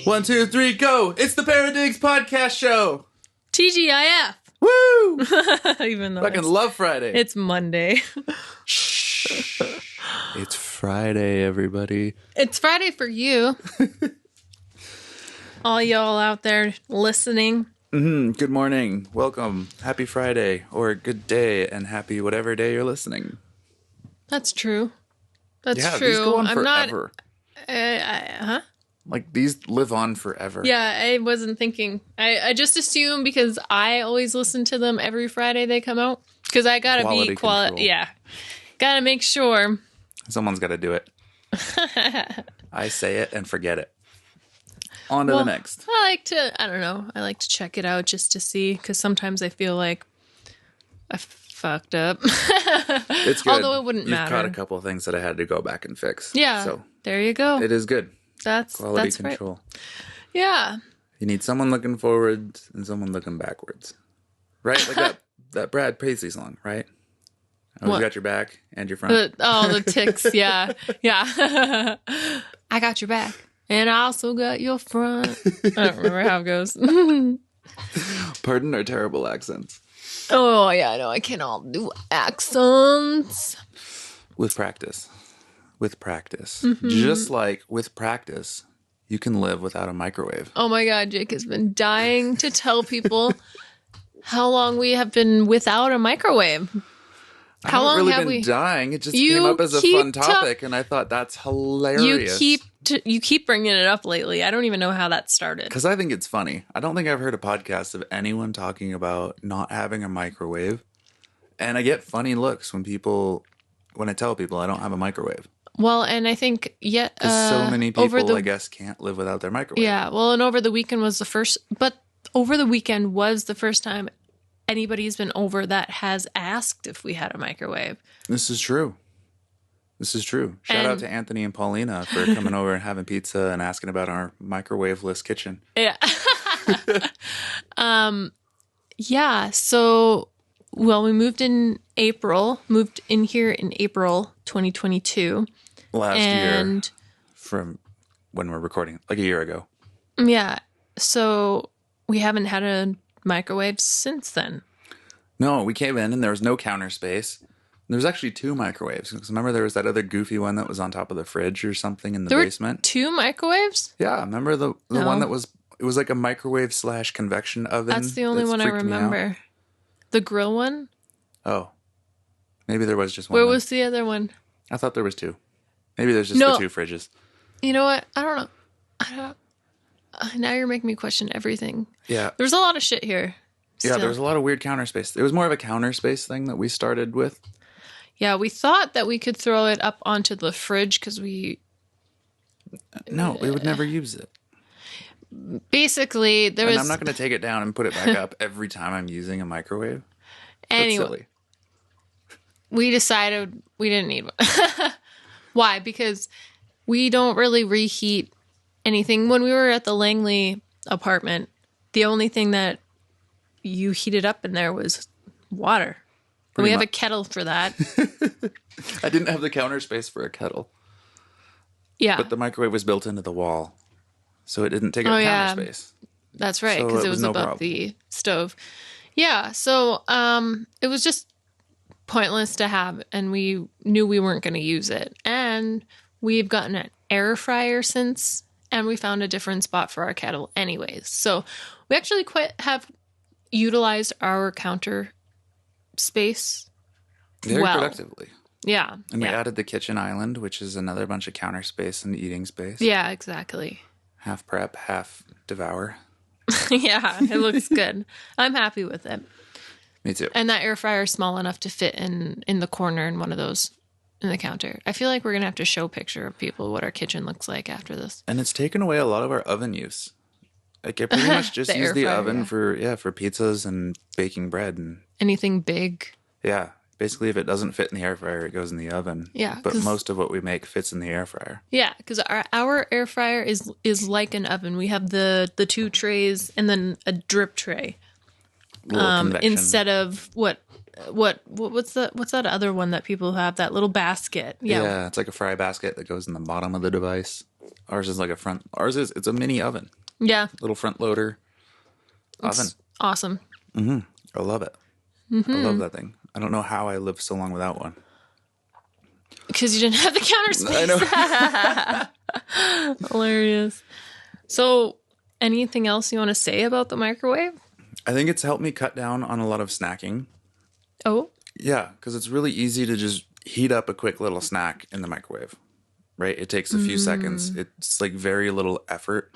1, 2, 3, go! It's the Paradigs Podcast Show! TGIF! Woo! Even though Fucking love Friday. it's Monday. Shh. It's Friday, everybody. It's Friday for you. All y'all out there listening. Good morning. Welcome. Happy Friday. Or good day and happy whatever day you're listening. That's true. That's yeah, true. These go on I'm forever. not... Like, these live on forever. Yeah, I wasn't thinking. I just assume because I always listen to them every Friday they come out. Because I gotta Quality be quality. Yeah. Gotta make sure. Someone's gotta do it. I say it and forget it. On to the next. I like to check it out just to see. Because sometimes I feel like I fucked up. It's good. Although it wouldn't matter. You've caught a couple of things that I had to go back and fix. Yeah. So there you go. it is good. That's quality right. control. Yeah. You need someone looking forward and someone looking backwards. Right? Like that Brad Paisley song, right? Always got your back and your front. The ticks. Yeah. Yeah. I got your back. And I also got your front. I don't remember how it goes. Pardon our terrible accents. Oh, yeah, I know. I cannot do accents. With practice. With practice. Mm-hmm. Just like with practice, you can live without a microwave. Oh, my God. Jake has been dying to tell people how long we have been without a microwave. How long really have been we? dying. It just came up as a fun topic, and I thought that's hilarious. You keep bringing it up lately. I don't even know how that started. Because I think it's funny. I don't think I've heard a podcast of anyone talking about not having a microwave, and I get funny looks when I tell people I don't have a microwave. Well, and I think because so many people, I guess, can't live without their microwave. Yeah. Well, and over the weekend was the first time anybody's been over that has asked if we had a microwave. This is true. Shout out to Anthony and Paulina for coming over and having pizza and asking about our microwave-less kitchen. Yeah. Yeah. So, we moved in here in April 2022. Last year from when we're recording, like a year ago. Yeah. So we haven't had a microwave since then. No, we came in and there was no counter space. There was actually 2 microwaves. Because remember there was that other goofy one that was on top of the fridge or something in the basement? There were 2 microwaves? Yeah, remember the one that was like a microwave / convection oven? That's the only one I remember. The grill one? Oh. Maybe there was just one. Where was the other one? I thought there was 2. Maybe there's just the 2 fridges. You know what? I don't know. Now you're making me question everything. Yeah. There's a lot of shit here. Still. Yeah, there was a lot of weird counter space. It was more of a counter space thing that we started with. Yeah, we thought that we could throw it up onto the fridge because No, we would never use it. Basically, I'm not going to take it down and put it back up every time I'm using a microwave. Anyway, that's silly. We decided we didn't need one. Why? Because we don't really reheat anything. When we were at the Langley apartment, the only thing that you heated up in there was water. We have a kettle for that. I didn't have the counter space for a kettle. Yeah. But the microwave was built into the wall, so it didn't take up counter space. That's right, because it was above the stove. Yeah, so it was just pointless to have, and we knew we weren't going to use it. And we've gotten an air fryer since, and we found a different spot for our kettle anyways. So we actually have utilized our counter space very productively. Yeah. And we added the kitchen island, which is another bunch of counter space and eating space. Yeah, exactly. Half prep, half devour. Yeah, it looks good. I'm happy with it. Me too. And that air fryer is small enough to fit in the corner in one of those in the counter. I feel like we're going to have to show a picture of people what our kitchen looks like after this. And it's taken away a lot of our oven use. Like I pretty much just use the oven for pizzas and baking bread and anything big. Yeah. Basically, if it doesn't fit in the air fryer, it goes in the oven. Yeah. But most of what we make fits in the air fryer. Yeah, because our air fryer is like an oven. We have the 2 trays and then a drip tray. Instead of what's that other one that people have, that little basket? Yeah, it's like a fry basket that goes in the bottom of the device. Ours is like it's a mini oven. Yeah. Little front loader oven. Awesome. I love it. I love that thing. I don't know how I lived so long without one. Because you didn't have the counter space. I know. Hilarious. So, anything else you want to say about the microwave? I think it's helped me cut down on a lot of snacking. Oh? Yeah, because it's really easy to just heat up a quick little snack in the microwave, right? It takes a few seconds. It's like very little effort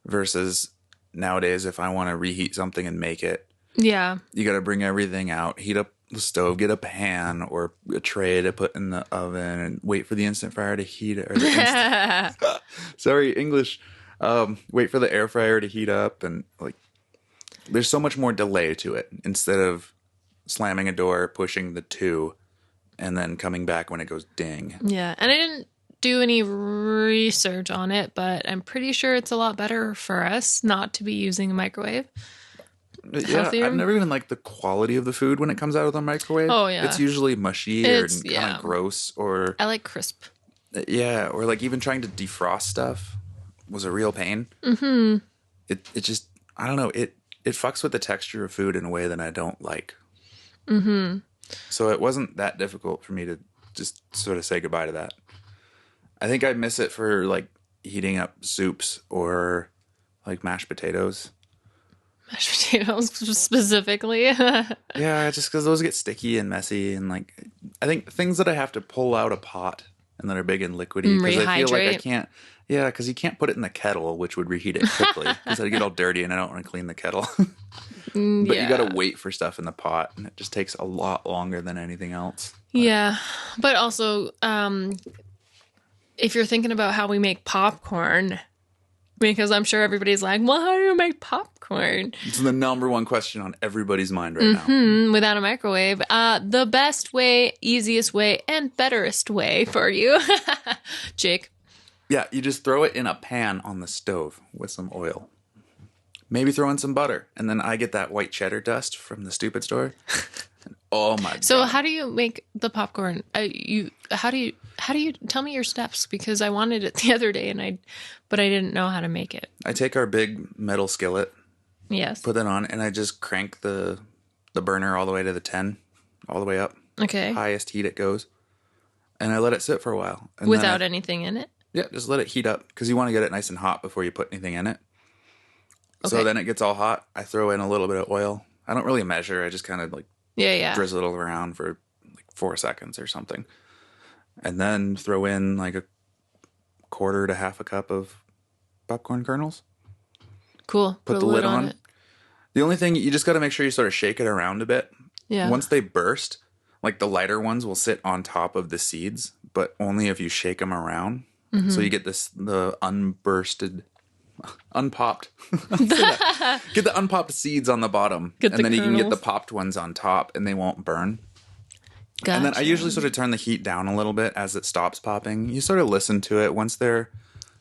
versus nowadays if I want to reheat something and make it. Yeah. You got to bring everything out, heat up the stove, get a pan or a tray to put in the oven and wait for the instant fryer to heat it. Or the sorry, English. Wait for the air fryer to heat up and like there's so much more delay to it instead of slamming a door, pushing the 2 and then coming back when it goes ding. Yeah. And I didn't do any research on it, but I'm pretty sure it's a lot better for us not to be using a microwave. Yeah, Healthier. I've never even liked the quality of the food when it comes out of the microwave. Oh, yeah. It's usually mushy or kind of gross or... I like crisp. Yeah, or like even trying to defrost stuff was a real pain. It just, I don't know, it fucks with the texture of food in a way that I don't like. So it wasn't that difficult for me to just sort of say goodbye to that. I think I miss it for like heating up soups or like mashed potatoes. Mashed potatoes specifically. Yeah, just because those get sticky and messy and like I think things that I have to pull out a pot and that are big and liquidy because I feel like I can't. Yeah, because you can't put it in the kettle, which would reheat it quickly because I'd get all dirty and I don't want to clean the kettle. But you got to wait for stuff in the pot and it just takes a lot longer than anything else. Yeah, but also if you're thinking about how we make popcorn, because I'm sure everybody's like, well, how do you make popcorn? It's the number one question on everybody's mind right now. Without a microwave. The best way, easiest way, and betterest way for you, Jake. Yeah, you just throw it in a pan on the stove with some oil. Maybe throw in some butter. And then I get that white cheddar dust from the stupid store. And, oh my God. So how do you make the popcorn? How do you tell me your steps? Because I wanted it the other day but I didn't know how to make it. I take our big metal skillet. Yes. Put that on and I just crank the burner all the way to the 10, all the way up. Okay. Highest heat it goes. And I let it sit for a while. And without anything in it? Yeah, just let it heat up because you want to get it nice and hot before you put anything in it. Okay. So then it gets all hot. I throw in a little bit of oil. I don't really measure. I just kind of like drizzle it around for like 4 seconds or something. And then throw in like a quarter to half a cup of popcorn kernels. Cool. Put the lid on it. The only thing, you just got to make sure you sort of shake it around a bit. Yeah. Once they burst, like the lighter ones will sit on top of the seeds, but only if you shake them around. So you get the unbursted, unpopped. Get the unpopped seeds on the bottom. And then you can get the popped ones on top and they won't burn. Gotcha. And then I usually sort of turn the heat down a little bit as it stops popping. You sort of listen to it once they're,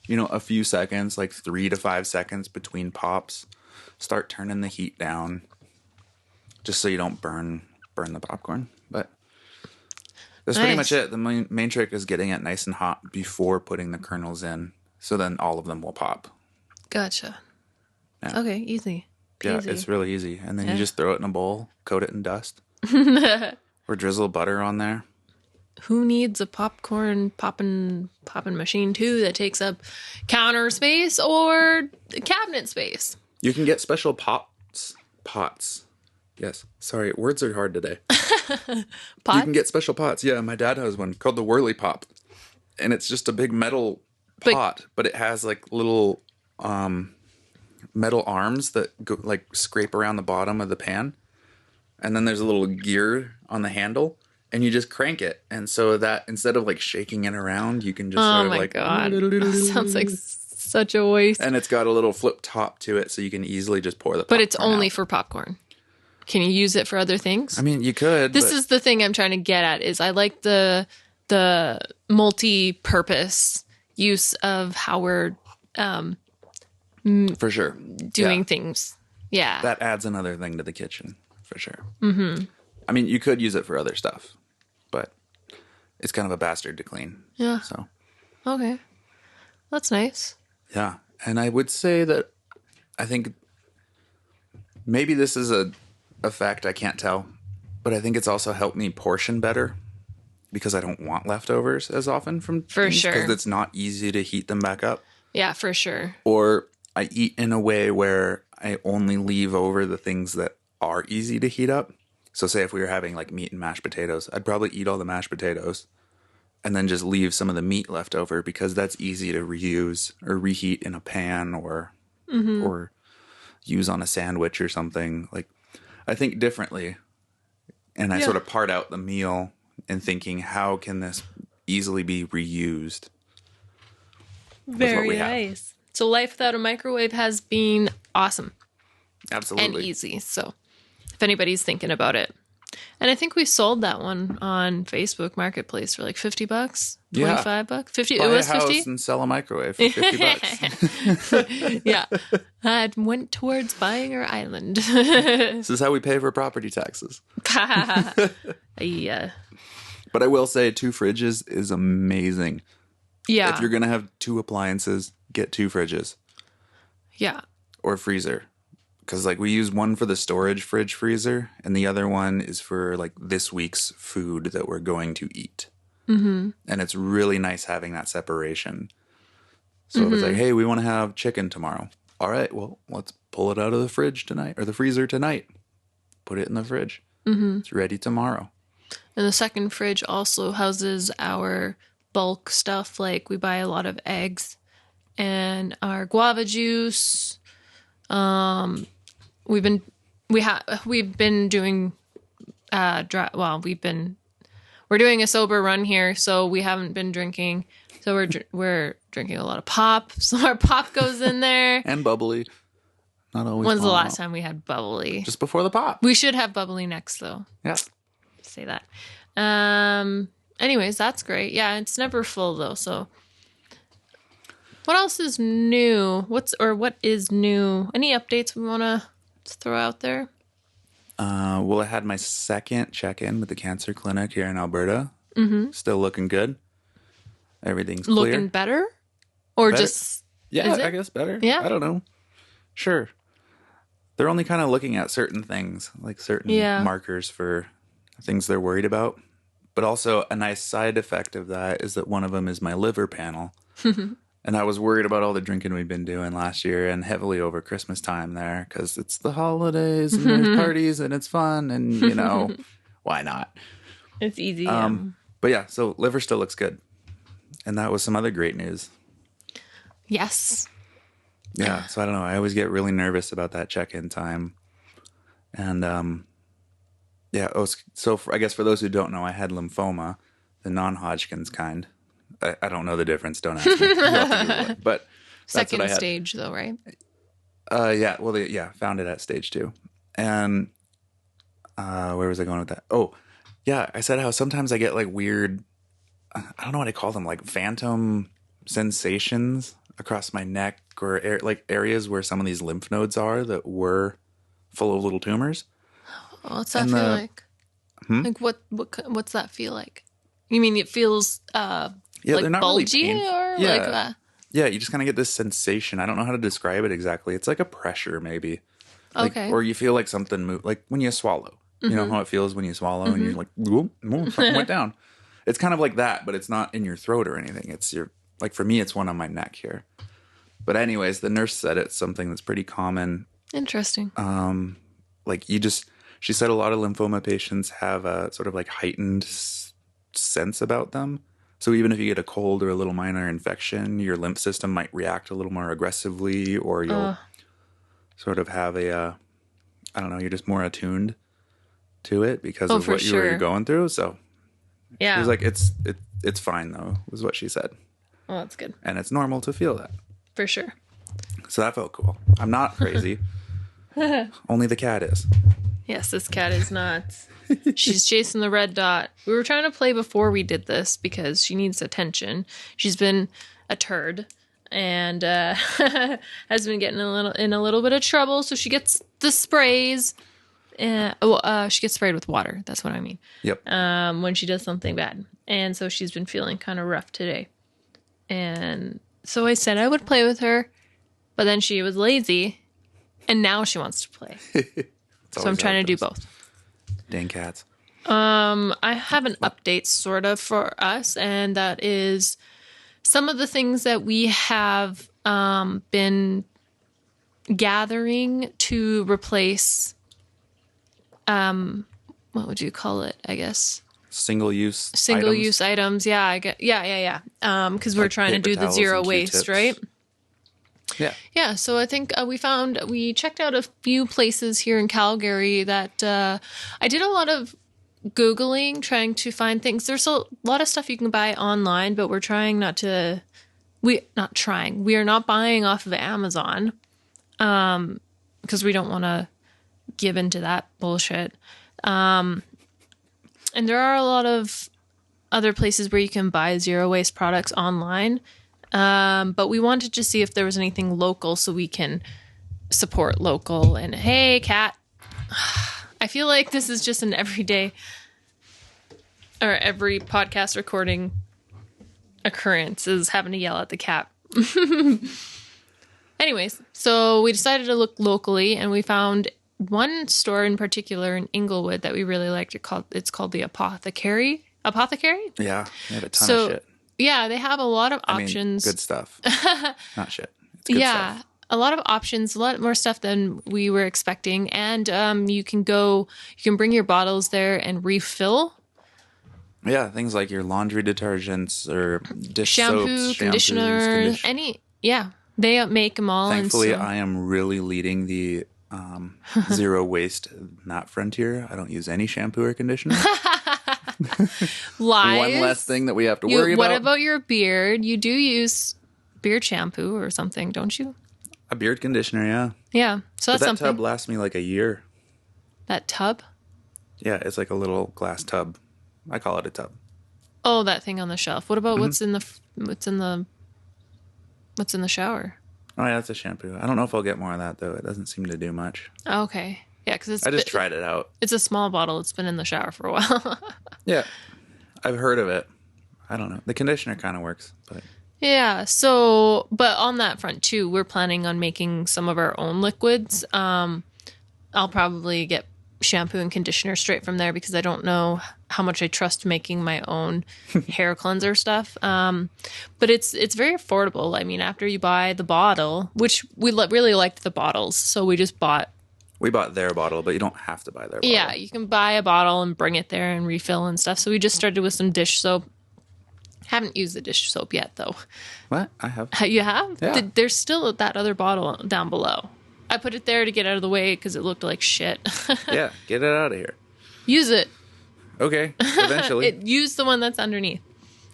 a few seconds, like 3 to 5 seconds between pops. Start turning the heat down just so you don't burn the popcorn. But that's pretty much it. The main trick is getting it nice and hot before putting the kernels in. So then all of them will pop. Gotcha. Yeah. Okay, easy. Yeah, it's really easy. And then you just throw it in a bowl, coat it in dust. Or drizzle butter on there. Who needs a popcorn popping machine too that takes up counter space or cabinet space? You can get special pots. Yes. Sorry, words are hard today. Pots? You can get special pots. Yeah, my dad has one called the Whirly Pop. And it's just a big metal pot, but it has like little metal arms that go, like scrape around the bottom of the pan. And then there's a little gear on the handle. And you just crank it. And so that instead of like shaking it around, you can just sort of like... Oh my God. That sounds like such a waste. And it's got a little flip top to it so you can easily just pour the popcorn But it's only for popcorn. Can you use it for other things? I mean, you could. This is the thing I'm trying to get at is I like the multi-purpose use of how we're for sure doing things. Yeah. That adds another thing to the kitchen, for sure. Mm-hmm. I mean, you could use it for other stuff, but it's kind of a bastard to clean. Yeah. So. Okay. That's nice. Yeah. And I would say that I think maybe this is a fact I can't tell, but I think it's also helped me portion better because I don't want leftovers as often from For sure. Because it's not easy to heat them back up. Yeah, for sure. Or I eat in a way where I only leave over the things that are easy to heat up. So say if we were having like meat and mashed potatoes, I'd probably eat all the mashed potatoes and then just leave some of the meat left over because that's easy to reuse or reheat in a pan or use on a sandwich or something. Like I think differently, and I sort of part out the meal and thinking, how can this easily be reused? Very nice. So life without a microwave has been awesome. Absolutely. And easy. So if anybody's thinking about it. And I think we sold that one on Facebook Marketplace for like $50, $25, 50. Buy it was a house 50 and sell a microwave for $50. Yeah. I went towards buying our island. This is how we pay for property taxes. Yeah. But I will say 2 fridges is amazing. Yeah. If you're going to have 2 appliances, get 2 fridges. Yeah. Or freezer. Because like we use one for the storage fridge freezer, and the other one is for like this week's food that we're going to eat. Mm-hmm. And it's really nice having that separation. So if it's like, hey, we want to have chicken tomorrow. All right, well, let's pull it out of the fridge tonight or the freezer tonight. Put it in the fridge. Mm-hmm. It's ready tomorrow. And the second fridge also houses our bulk stuff. Like we buy a lot of eggs and our guava juice. We've been doing we're doing a sober run here, so we haven't been drinking. So we're drinking a lot of pop. So our pop goes in there and bubbly. Not always. When's the last time we had bubbly? Just before the pop. We should have bubbly next, though. Yeah. Say that. Anyways, that's great. Yeah, it's never full though. So, what else is new? What is new? Any updates we want to throw out there? Well, I had my second check-in with the cancer clinic here in Alberta. Mm-hmm. Still looking good. Everything's clear. Looking better, or better? Just yeah, I guess better. Yeah, I don't know. Sure. They're only kind of looking at certain things, like certain markers for things they're worried about. But also a nice side effect of that is that one of them is my liver panel. And I was worried about all the drinking we'd been doing last year and heavily over Christmas time there because it's the holidays and there's parties and it's fun and, you know, why not? It's easy. But yeah, so liver still looks good. And that was some other great news. Yes. Yeah, so I don't know. I always get really nervous about that check-in time. And, I guess for those who don't know, I had lymphoma, the non-Hodgkin's kind. I don't know the difference. Don't ask me. You'll have to Google it. But that's second what I had. Stage, though, right? Yeah. Well, found it at stage 2. And where was I going with that? Oh, yeah. I said how sometimes I get like weird. I don't know what I call them, like phantom sensations across my neck or like areas where some of these lymph nodes are that were full of little tumors. What's that feel like? Like what's that feel like? You mean it feels like they're not bulgy really or like yeah, you just kind of get this sensation. I don't know how to describe it exactly. It's like a pressure maybe. Like, okay. Or you feel like something move, like when you swallow. You know how it feels when you swallow and you're like, whoop, something went down. It's kind of like that, but it's not in your throat or anything. It's like for me, it's one on my neck here. But anyways, the nurse said it's something that's pretty common. Interesting. Like she said a lot of lymphoma patients have a sort of like heightened sense about them. So even if you get a cold or a little minor infection, your lymph system might react a little more aggressively, or you'll sort of have I don't know, you're just more attuned to it because of what you were going through. So yeah, she was like, it's fine though, was what she said. Well, that's good. And it's normal to feel that. For sure. So that felt cool. I'm not crazy. Only the cat is. Yes, this cat is not. She's chasing the red dot. We were trying to play before we did this because she needs attention. She's been a turd and has been getting in a little bit of trouble. So she gets the sprays. She gets sprayed with water. That's what I mean. Yep. When she does something bad. And so she's been feeling kind of rough today. And So I said I would play with her, but then she was lazy, and now she wants to play. So I'm trying to do both. Dang cats. I have an update sort of for us, and that is some of the things that we have been gathering to replace, what would you call it, I guess? Single-use items. Yeah, yeah. Because we're trying to do the zero waste, right? Yeah. Yeah, so I think we checked out a few places here in Calgary that I did a lot of Googling, trying to find things. There's a lot of stuff you can buy online, but we're trying we are not buying off of Amazon because we don't want to give into that bullshit. And there are a lot of other places where you can buy zero waste products online. But we wanted to see if there was anything local so we can support local. And hey, cat. I feel like this is just an everyday or every podcast recording occurrence is having to yell at the cat. Anyways, so we decided to look locally, and we found one store in particular in Inglewood that we really liked. It's called the Apothecary. Apothecary? Yeah, they have a ton of shit. Yeah, they have a lot of options. Good stuff. Not shit. It's good stuff. A lot of options, a lot more stuff than we were expecting. And you can bring your bottles there and refill. Yeah, things like your laundry detergents or dish soaps, conditioner, they make them all. Thankfully, I am really leading the zero waste, not frontier. I don't use any shampoo or conditioner. Lies. One less thing that we have to worry about. What about your beard? You do use beard shampoo or something, don't you? A beard conditioner, yeah. Yeah, so that's something. That tub lasts me like a year. That tub? Yeah, it's like a little glass tub. I call it a tub. Oh, that thing on the shelf. What about what's in the shower? Oh yeah, that's a shampoo. I don't know if I'll get more of that though. It doesn't seem to do much. Okay. Yeah, because I just tried it out. It's a small bottle. It's been in the shower for a while. Yeah, I've heard of it. I don't know. The conditioner kind of works, but yeah. So, but on that front too, we're planning on making some of our own liquids. I'll probably get shampoo and conditioner straight from there because I don't know how much I trust making my own hair cleanser stuff. But it's very affordable. I mean, after you buy the bottle, which we really liked the bottles, so we bought their bottle, but you don't have to buy their bottle. Yeah, you can buy a bottle and bring it there and refill and stuff. So we just started with some dish soap. Haven't used the dish soap yet, though. What? I have. You have? Yeah. There's still that other bottle down below. I put it there to get out of the way because it looked like shit. Yeah, get it out of here. Use it. Okay, eventually. Use the one that's underneath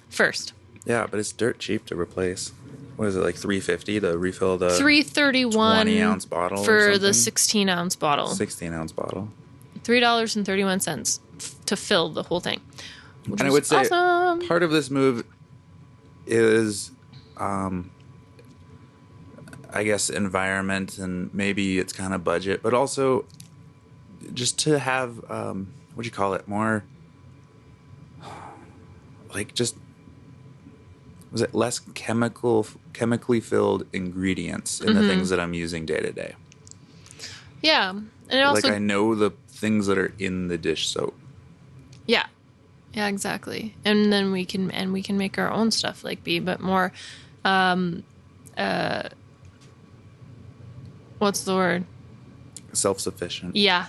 first. Yeah, but it's dirt cheap to replace. What is it, like $3.50 to refill the $3.31 20-ounce bottle for the 16-ounce bottle. 16-ounce bottle. $3.31 to fill the whole thing. And I would say awesome. Part of this move is, I guess, environment, and maybe it's kind of budget, but also just to have, what do you call it, more, like just, was it less chemically filled ingredients in the things that I'm using day to day? Yeah. And also, like I know the things that are in the dish soap. Yeah. Yeah, exactly. And then we can make our own stuff, like be a bit more, what's the word? Self-sufficient. Yeah.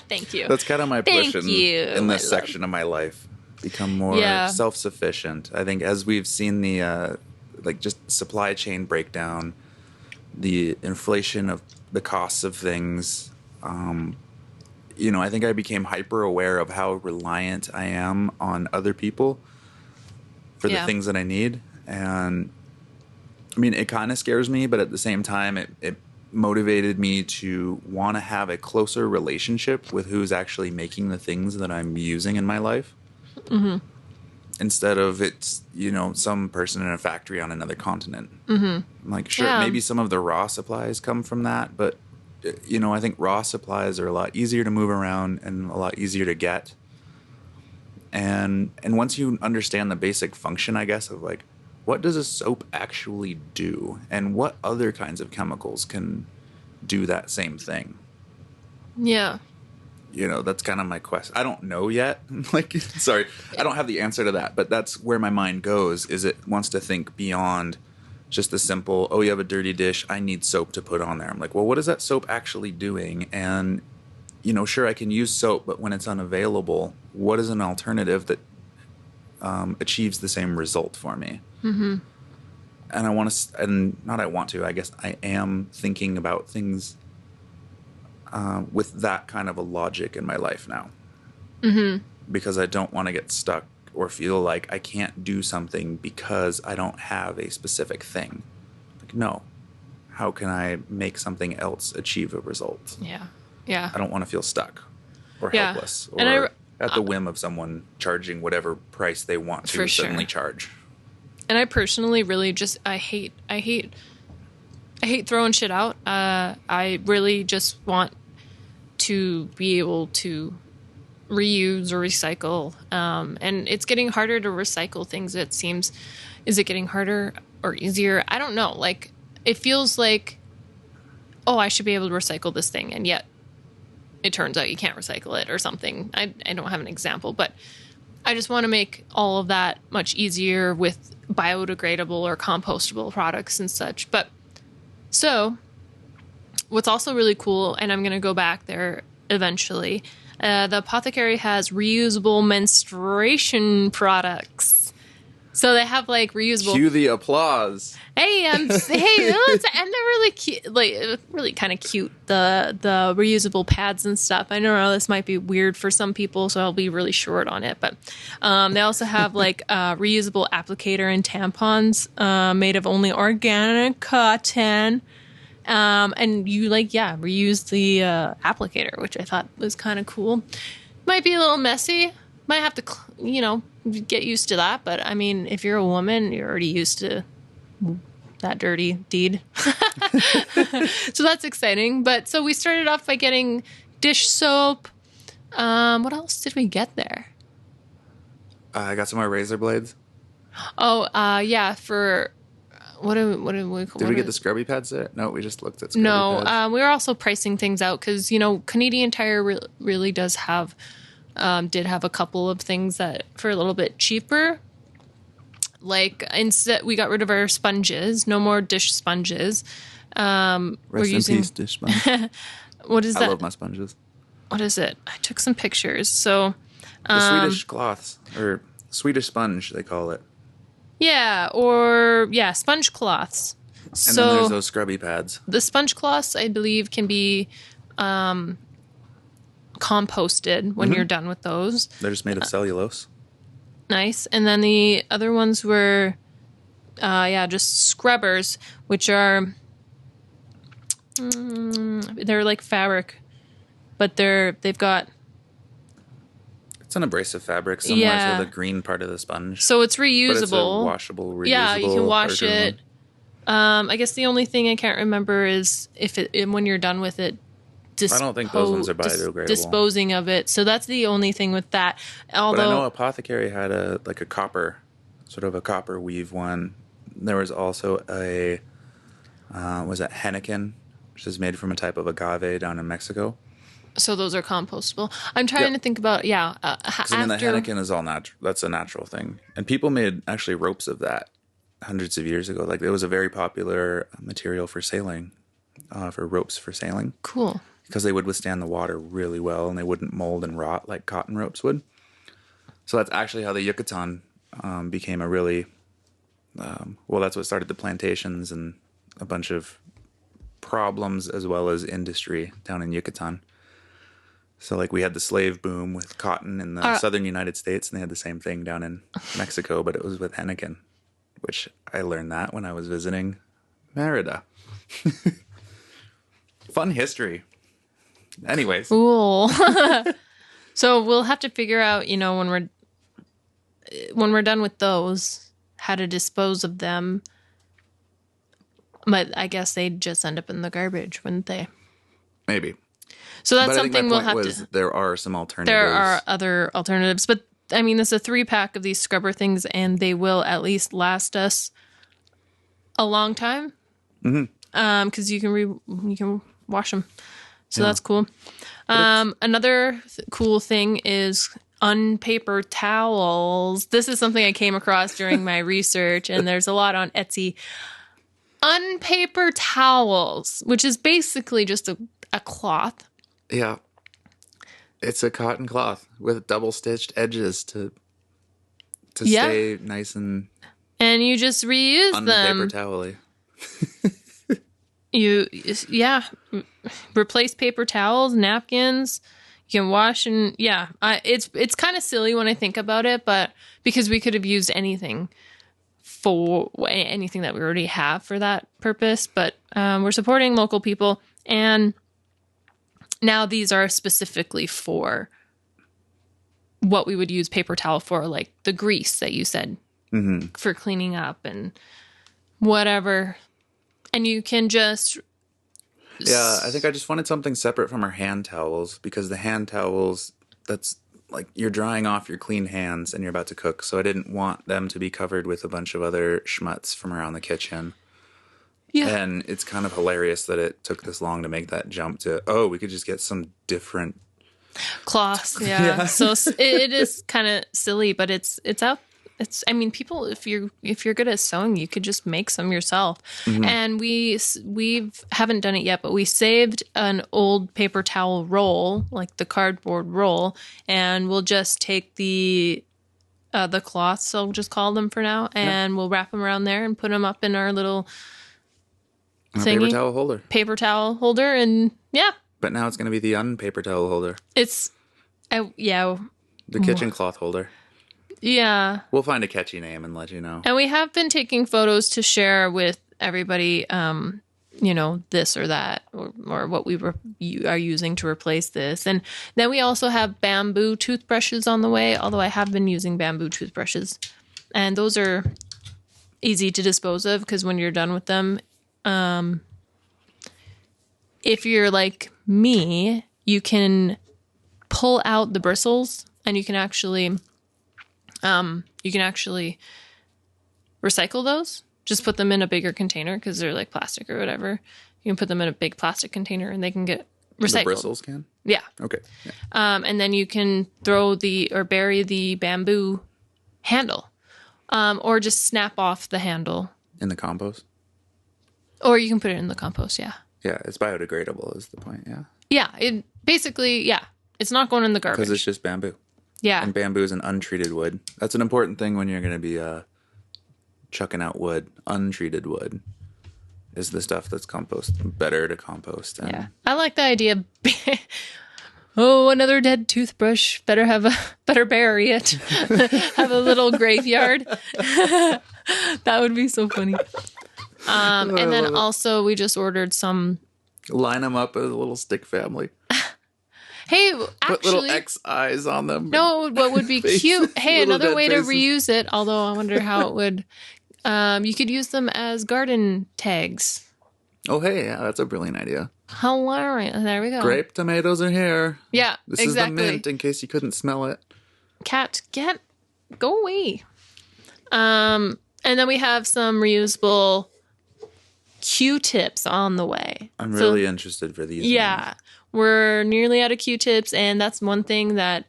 Thank you. That's kind of my push in this section of my life. Become more self-sufficient. I think as we've seen the just supply chain breakdown, the inflation of the costs of things, I think I became hyper aware of how reliant I am on other people for the things that I need. And I mean, it kind of scares me, but at the same time, it motivated me to want to have a closer relationship with who's actually making the things that I'm using in my life. Mm-hmm. Instead of it's, some person in a factory on another continent. Mm-hmm. Like, sure, maybe some of the raw supplies come from that, but, I think raw supplies are a lot easier to move around and a lot easier to get. And once you understand the basic function, I guess, of like what does a soap actually do? And what other kinds of chemicals can do that same thing? Yeah. That's kind of my quest. I don't know yet. Sorry, I don't have the answer to that, but that's where my mind goes, is it wants to think beyond just the simple, oh, you have a dirty dish, I need soap to put on there. I'm like, well, what is that soap actually doing? And, sure, I can use soap, but when it's unavailable, what is an alternative that achieves the same result for me? Mm-hmm. And I guess I am thinking about things with that kind of a logic in my life now. Mm-hmm. Because I don't want to get stuck or feel like I can't do something because I don't have a specific thing. Like, no. How can I make something else achieve a result? Yeah. Yeah. I don't want to feel stuck or helpless or at the whim of someone charging whatever price they want to suddenly charge. And I personally really I hate throwing shit out. I really just want to be able to reuse or recycle. And it's getting harder to recycle things, it seems. Is it getting harder or easier? I don't know. Like, it feels like, oh, I should be able to recycle this thing. And yet it turns out you can't recycle it or something. I don't have an example, but I just want to make all of that much easier with biodegradable or compostable products and such. But so what's also really cool, and I'm going to go back there eventually, the apothecary has reusable menstruation products. So they have like reusable. Cue the applause. Hey, and they're really cute, like really kind of cute. The reusable pads and stuff. I don't know, this might be weird for some people, so I'll be really short on it. But they also have like reusable applicator and tampons made of only organic cotton. And you reuse the applicator, which I thought was kind of cool. Might be a little messy. Might have to, get used to that. But I mean, if you're a woman, you're already used to that dirty deed. So that's exciting. But so we started off by getting dish soap. What else did we get there? I got some more razor blades. Oh, yeah. For what do we call? Did we get the scrubby pads there? No, we just looked at scrubby pads. We were also pricing things out because Canadian Tire really does have. Did have a couple of things that for a little bit cheaper. Like instead, we got rid of our sponges. No more dish sponges. Rest we're using in peace, dish sponge. What is that? I love my sponges. What is it? I took some pictures. So the Swedish cloths or Swedish sponge, they call it. Yeah, sponge cloths. And then there's those scrubby pads. The sponge cloths, I believe, can be composted when you're done with those. They're just made of cellulose. Nice. And then the other ones were, just scrubbers, which are, they're like fabric, but they've got. It's an abrasive fabric similar to the green part of the sponge. So it's reusable. But it's a washable, reusable. Yeah, you can wash it. I guess the only thing I can't remember is if when you're done with it, I don't think those ones are biodegradable. Disposing of it. So that's the only thing with that. Although, but I know Apothecary had a copper weave one. There was also a, was it Henneken, which is made from a type of agave down in Mexico. So those are compostable. I'm trying to think about, the Henneken is all natural. That's a natural thing. And people made actually ropes of that hundreds of years ago. Like it was a very popular material for sailing, for ropes for sailing. Cool. Because they would withstand the water really well and they wouldn't mold and rot like cotton ropes would. So that's actually how the Yucatan became a really, that's what started the plantations and a bunch of problems as well as industry down in Yucatan. So like we had the slave boom with cotton in the southern United States and they had the same thing down in Mexico, but it was with Henneken, which I learned that when I was visiting Merida. Fun history. Anyways. Cool. So we'll have to figure out, when we're done with those, how to dispose of them. But I guess they'd just end up in the garbage, wouldn't they? Maybe. So that's something we'll have to. There are some alternatives. There are other alternatives, but I mean, there's a 3-pack of these scrubber things, and they will at least last us a long time. Because you can wash them, so that's cool. Another cool thing is unpaper towels. This is something I came across during my research, and there's a lot on Etsy. Unpaper towels, which is basically just a cloth. Yeah. It's a cotton cloth with double-stitched edges to stay nice and... And you just reuse them. Unpaper towel-y. Replace paper towels, napkins. You can wash and it's kind of silly when I think about it, but because we could have used anything that we already have for that purpose, but we're supporting local people, and now these are specifically for what we would use paper towel for, like the grease that you said for cleaning up and whatever. And you can just... Yeah, I think I just wanted something separate from our hand towels, because the hand towels, that's like you're drying off your clean hands and you're about to cook. So I didn't want them to be covered with a bunch of other schmutz from around the kitchen. Yeah. And it's kind of hilarious that it took this long to make that jump to, we could just get some different cloths. Yeah. So it is kind of silly, but it's out. I mean, people, if you're good at sewing, you could just make some yourself. And we haven't done it yet, but we saved an old paper towel roll, like the cardboard roll, and we'll just take the cloths, I'll just call them for now, and we'll wrap them around there and put them up in our little paper towel holder. And But now it's going to be the unpaper towel holder. The kitchen cloth holder. Yeah. We'll find a catchy name and let you know. And we have been taking photos to share with everybody, this or that, or what we are using to replace this. And then we also have bamboo toothbrushes on the way, although I have been using bamboo toothbrushes. And those are easy to dispose of, because when you're done with them, if you're like me, you can pull out the bristles, and you can actually recycle those. Just put them in a bigger container, because they're like plastic or whatever. You can put them in a big plastic container and they can get recycled. The bristles can? Yeah. Okay. Yeah. And then you can bury the bamboo handle, or just snap off the handle. In the compost? Or you can put it in the compost, yeah. Yeah, it's biodegradable is the point, yeah. Yeah, it's not going in the garbage. Because it's just bamboo. Yeah. And bamboo is an untreated wood. That's an important thing when you're going to be chucking out wood. Untreated wood is the stuff that's better to compost. And I like the idea. Another dead toothbrush. Better bury it. Have a little graveyard. That would be so funny. And then also we just ordered some. Line them up as a little stick family. Hey, actually... Put little X eyes on them. No, what would be cute... Hey, another way to reuse it, although I wonder how it would... you could use them as garden tags. Oh, hey, yeah, that's a brilliant idea. Hilarious. There we go. Grape tomatoes are here. Yeah, This is the mint, in case you couldn't smell it. Cat, go away. And then we have some reusable Q-tips on the way. I'm really interested for these. Yeah. Ones. We're nearly out of Q-tips, and that's one thing that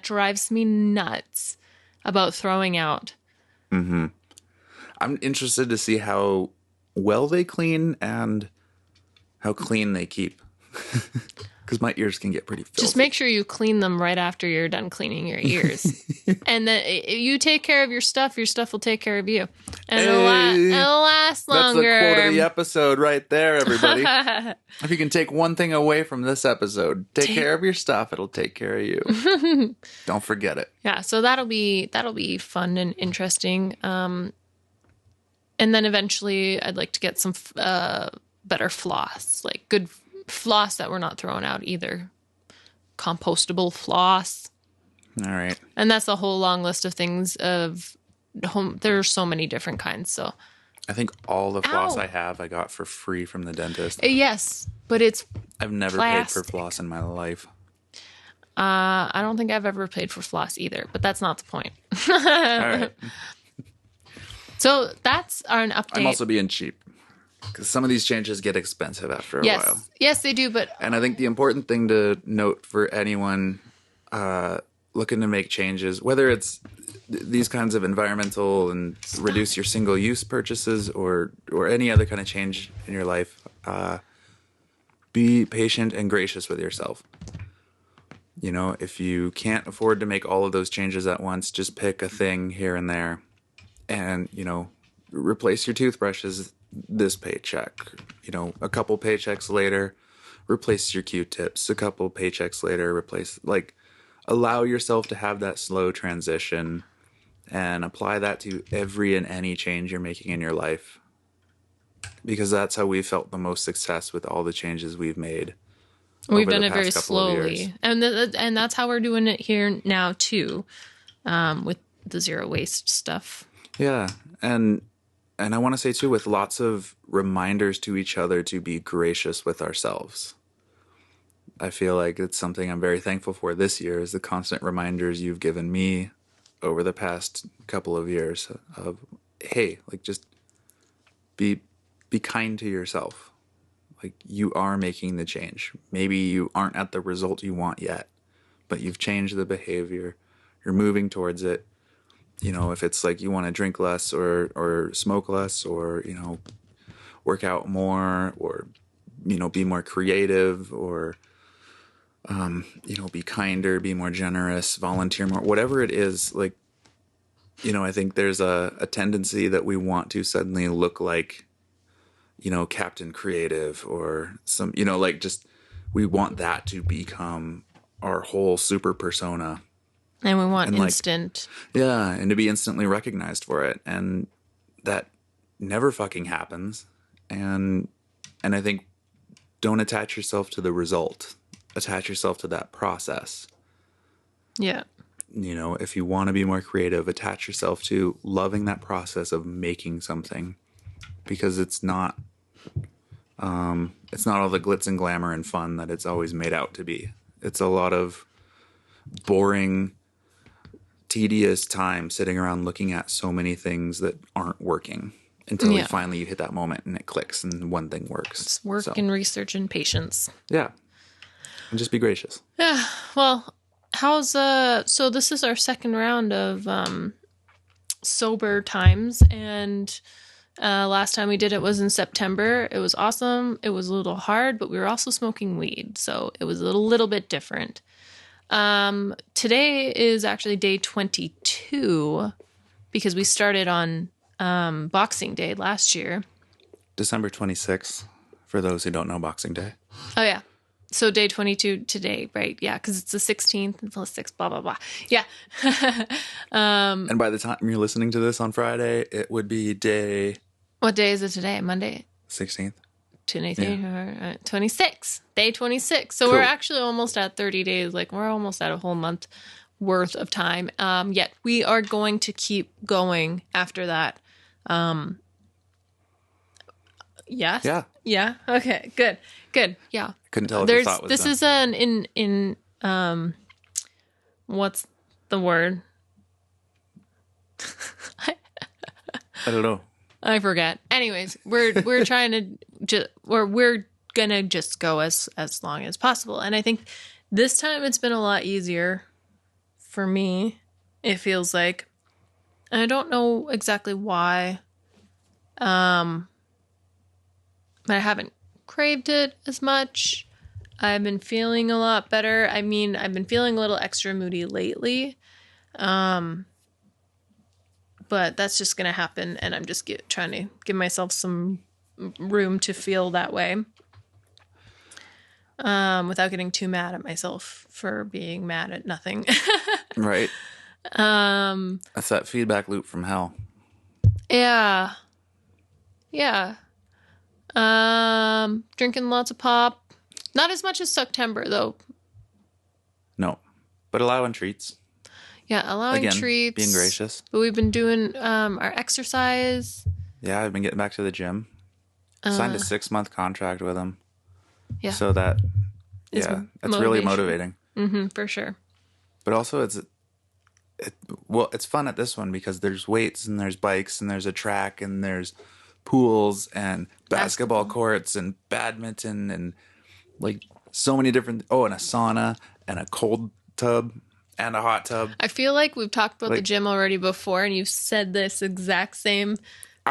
drives me nuts about throwing out. Mm-hmm. I'm interested to see how well they clean and how clean they keep. Because my ears can get pretty filthy. Just make sure you clean them right after you're done cleaning your ears. And then you take care of your stuff will take care of you. And it'll last longer. That's the quote of the episode right there, everybody. If you can take one thing away from this episode, take care of your stuff, it'll take care of you. Don't forget it. Yeah, so that'll be fun and interesting. And then eventually I'd like to get some better floss, like good floss that we're not throwing out either. Compostable floss. All right. And that's a whole long list of things there's so many different kinds. So I think all the floss I have I got for free from the dentist. Yes, but I've never paid for floss in my life. I don't think I've ever paid for floss either, but that's not the point. All right. So that's an update. I'm also being cheap because some of these changes get expensive after a while. Yes, they do. And I think the important thing to note for anyone looking to make changes, whether it's these kinds of environmental and reduce your single-use purchases or any other kind of change in your life, be patient and gracious with yourself. You know, if you can't afford to make all of those changes at once, just pick a thing here and there. And, you know, replace your toothbrushes this paycheck. You know, a couple paychecks later, replace your Q-tips. A couple paychecks later, allow yourself to have that slow transition and apply that to every and any change you're making in your life. Because that's how we felt the most success with all the changes we've made. We've done it very slowly. And that's how we're doing it here now, too, with the zero waste stuff. Yeah, and I want to say, too, with lots of reminders to each other to be gracious with ourselves. I feel like it's something I'm very thankful for this year is the constant reminders you've given me over the past couple of years of, hey, like, just be kind to yourself. Like, you are making the change. Maybe you aren't at the result you want yet, but you've changed the behavior. You're moving towards it. You know, if it's like you want to drink less or smoke less or, you know, work out more or, you know, be more creative or, you know, be kinder, be more generous, volunteer more, whatever it is, like, you know, I think there's a tendency that we want to suddenly look like, you know, Captain Creative or some, you know, like just we want that to become our whole super persona. And we want instant. Yeah, and to be instantly recognized for it. And that never fucking happens. And I think don't attach yourself to the result. Attach yourself to that process. Yeah. You know, if you want to be more creative, attach yourself to loving that process of making something. Because it's not all the glitz and glamour and fun that it's always made out to be. It's a lot of boring, tedious time sitting around looking at so many things that aren't working until you hit that moment and it clicks and one thing works. It's work and research and patience. Yeah. And just be gracious. Yeah. Well, so this is our second round of sober times, and last time we did it was in September. It was awesome. It was a little hard, but we were also smoking weed, so it was a little bit different. Today is actually day 22 because we started on Boxing Day last year. December 26th, for those who don't know Boxing Day. Oh, yeah. So day 22 today, right? Yeah, because it's the 16th until the 6th, blah, blah, blah. Yeah. And by the time you're listening to this on Friday, it would be day... What day is it today? Monday? 16th. 26. Day 26. So cool. We're actually almost at 30 days. Like, we're almost at a whole month worth of time. Yet we are going to keep going after that. Yes? Yeah? Okay, good. Yeah. Couldn't tell if your thought was this done. Is an in what's the word? I don't know. I forget. Anyways, we're trying to we're gonna just go as long as possible. And I think this time it's been a lot easier for me. It feels like, and I don't know exactly why. But I haven't craved it as much. I've been feeling a lot better. I mean, I've been feeling a little extra moody lately. But that's just going to happen, and I'm just trying to give myself some room to feel that way without getting too mad at myself for being mad at nothing. Right. That's that feedback loop from hell. Yeah. Drinking lots of pop. Not as much as September, though. No, but allowing treats. Yeah, allowing Again, treats. being gracious. But we've been doing our exercise. Yeah, I've been getting back to the gym. Signed a 6-month contract with him. Yeah. So that's really motivating. For sure. But also it's fun at this one because there's weights and there's bikes and there's a track and there's pools and basketball courts and badminton and like so many different, and a sauna and a cold tub and a hot tub. I feel like we've talked about the gym already before and you've said this exact same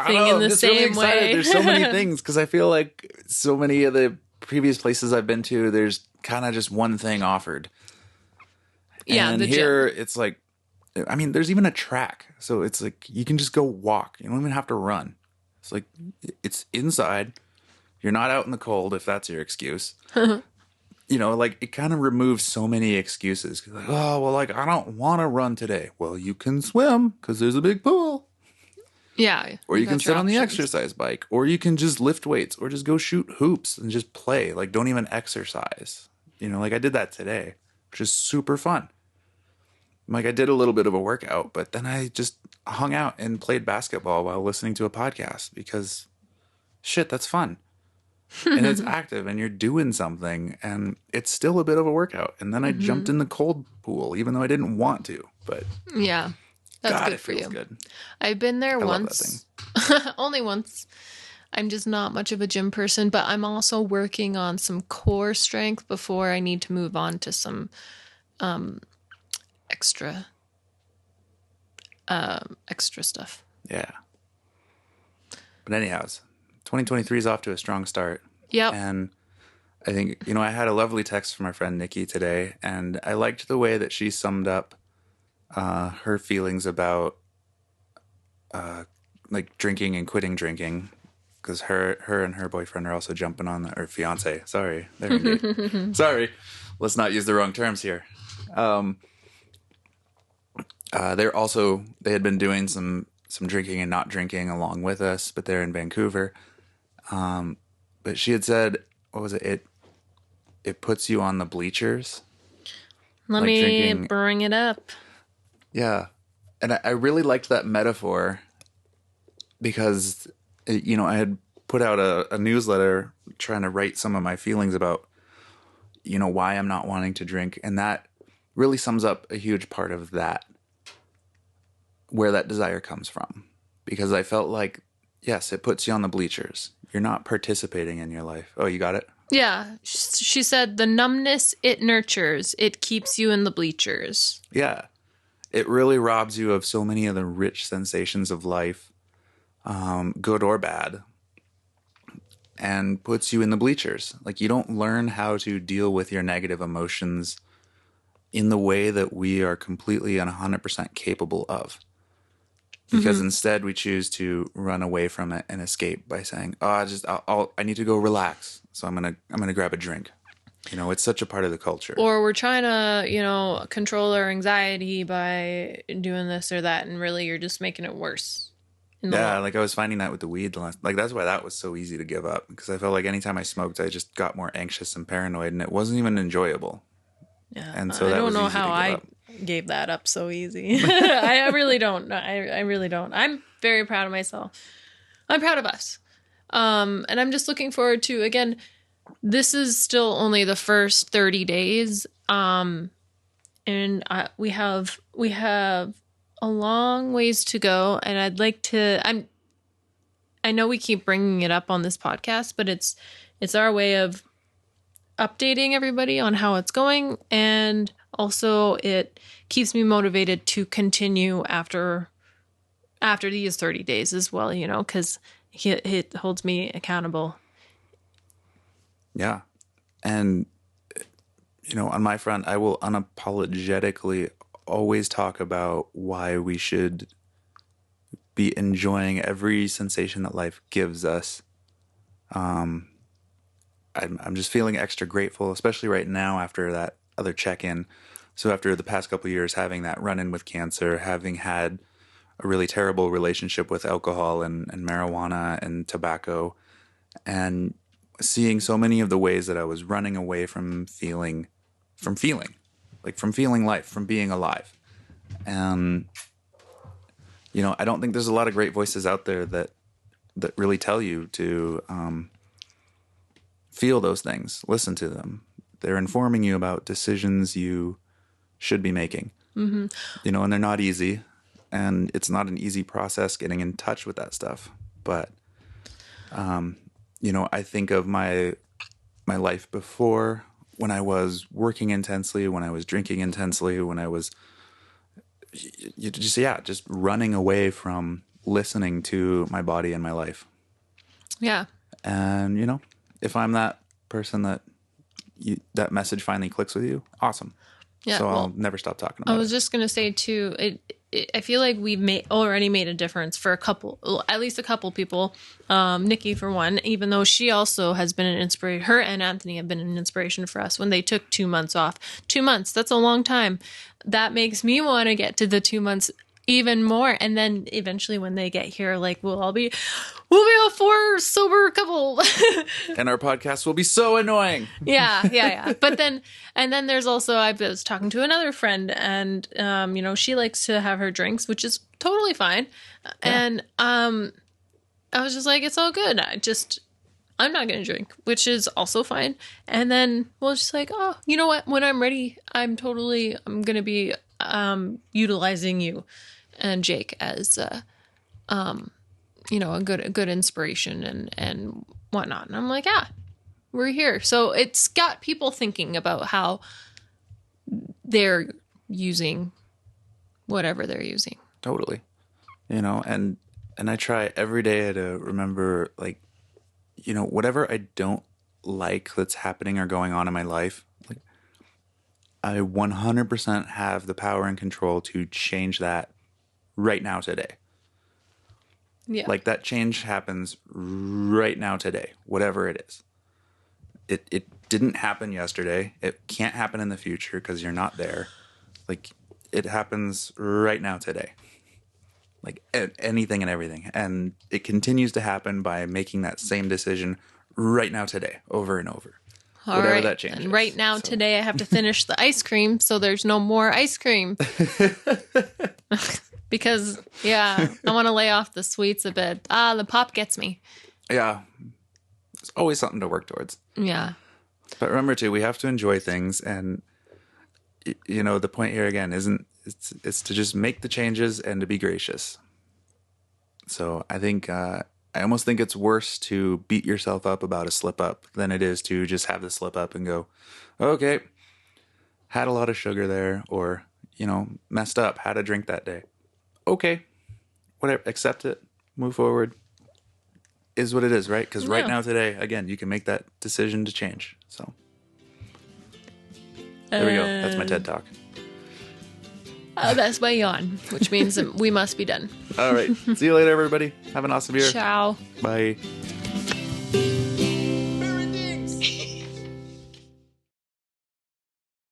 thing in the same way. There's so many things because I feel like so many of the previous places I've been to, there's kind of just one thing offered. Yeah, and here it's like, I mean, there's even a track. So it's like you can just go walk. You don't even have to run. It's like it's inside. You're not out in the cold if that's your excuse. Like it kind of removes so many excuses. Like, oh, well, like I don't want to run today. Well, you can swim because there's a big pool. Yeah. Or you can sit on the exercise bike. Or you can just lift weights. Or just go shoot hoops and just play. Like don't even exercise. Like I did that today, which is super fun. Like I did a little bit of a workout, but then I just hung out and played basketball while listening to a podcast because shit, that's fun. And it's active and you're doing something and it's still a bit of a workout. And then I jumped in the cold pool, even though I didn't want to, but yeah, that's good for you. Good. I've been there once, only once. I'm just not much of a gym person, but I'm also working on some core strength before I need to move on to some, extra stuff. Yeah. But anyhows, 2023 is off to a strong start. Yep. And I think, I had a lovely text from our friend Nikki today, and I liked the way that she summed up her feelings about like drinking and quitting drinking, because her and her boyfriend are also jumping on or fiance. Sorry, they're engaged. Sorry, let's not use the wrong terms here. They had been doing some drinking and not drinking along with us, but they're in Vancouver. But she had said, what was it? It puts you on the bleachers. Let me drinking. Bring it up. Yeah. And I really liked that metaphor because, I had put out a newsletter trying to write some of my feelings about, why I'm not wanting to drink. And that really sums up a huge part of that, where that desire comes from. Because I felt like, yes, it puts you on the bleachers. You're not participating in your life. Oh, you got it? Yeah. She said the numbness it nurtures, it keeps you in the bleachers. Yeah. It really robs you of so many of the rich sensations of life, good or bad, and puts you in the bleachers. Like you don't learn how to deal with your negative emotions in the way that we are completely and 100% capable of. Because instead we choose to run away from it and escape by saying, "Oh, I need to go relax, so I'm gonna grab a drink." It's such a part of the culture. Or we're trying to, control our anxiety by doing this or that, and really you're just making it worse. Yeah, like I was finding that with the weed. Like that's why that was so easy to give up, because I felt like anytime I smoked, I just got more anxious and paranoid, and it wasn't even enjoyable. Yeah, and so I don't know how I gave that up so easy. I really don't. I really don't. I'm very proud of myself. I'm proud of us. And I'm just looking forward to, again, this is still only the first 30 days. And we have a long ways to go. And I'd like to, I know we keep bringing it up on this podcast, but it's our way of updating everybody on how it's going, and also it keeps me motivated to continue after these 30 days as well, because it holds me accountable. Yeah. And on my front, I will unapologetically always talk about why we should be enjoying every sensation that life gives us. I'm just feeling extra grateful, especially right now after that other check-in. So after the past couple of years having that run-in with cancer, having had a really terrible relationship with alcohol and marijuana and tobacco, and seeing so many of the ways that I was running away from feeling life, from being alive. And, I don't think there's a lot of great voices out there that really tell you to feel those things, listen to them, They're informing you about decisions you should be making. Mm-hmm. You know, and they're not easy. And it's not an easy process getting in touch with that stuff. But, you know, I think of my life before, when I was working intensely, when I was drinking intensely, when I was just running away from listening to my body and my life. Yeah. And, you know, if I'm that person that that message finally clicks with you, awesome. Yeah, so I'll never stop talking about it. I was just going to say, too, I feel like we've already made a difference for at least a couple people. Nikki, for one, even though she also has been an inspiration. Her and Anthony have been an inspiration for us when they took 2 months off. 2 months, that's a long time. That makes me want to get to the 2 months even more. And then eventually when they get here, like, we'll be a 4 sober couple. And our podcast will be so annoying. Yeah. But then there's also, I was talking to another friend, and, you know, she likes to have her drinks, which is totally fine. Yeah. And, I was just like, it's all good. I'm not going to drink, which is also fine. And then we'll just like, oh, you know what? When I'm ready, I'm going to be, utilizing you and Jake as, you know, a good inspiration and whatnot. And I'm like, we're here. So it's got people thinking about how they're using whatever they're using. Totally. You know, and I try every day to remember, like, you know, whatever I don't like that's happening or going on in my life, like, I 100% have the power and control to change that right now today. Yeah. Like, that change happens right now today, whatever it is. It didn't happen yesterday. It can't happen in the future because you're not there. Like, it happens right now today. Like, anything and everything. And it continues to happen by making that same decision right now today, over and over. Whatever that change is. And right now today I have to finish the ice cream, so there's no more ice cream. Because, I want to lay off the sweets a bit. The pop gets me. Yeah. There's always something to work towards. Yeah. But remember, too, we have to enjoy things. And, you know, the point here, again, it's to just make the changes and to be gracious. So I think, I almost think it's worse to beat yourself up about a slip up than it is to just have the slip up and go, okay, had a lot of sugar there, or, you know, messed up, had a drink that day. Okay, whatever, accept it, move forward, is what it is, right? Because right now, today, again, you can make that decision to change. So there we go. That's my TED Talk. That's my yawn, which means that we must be done. All right. See you later, everybody. Have an awesome year. Ciao. Bye.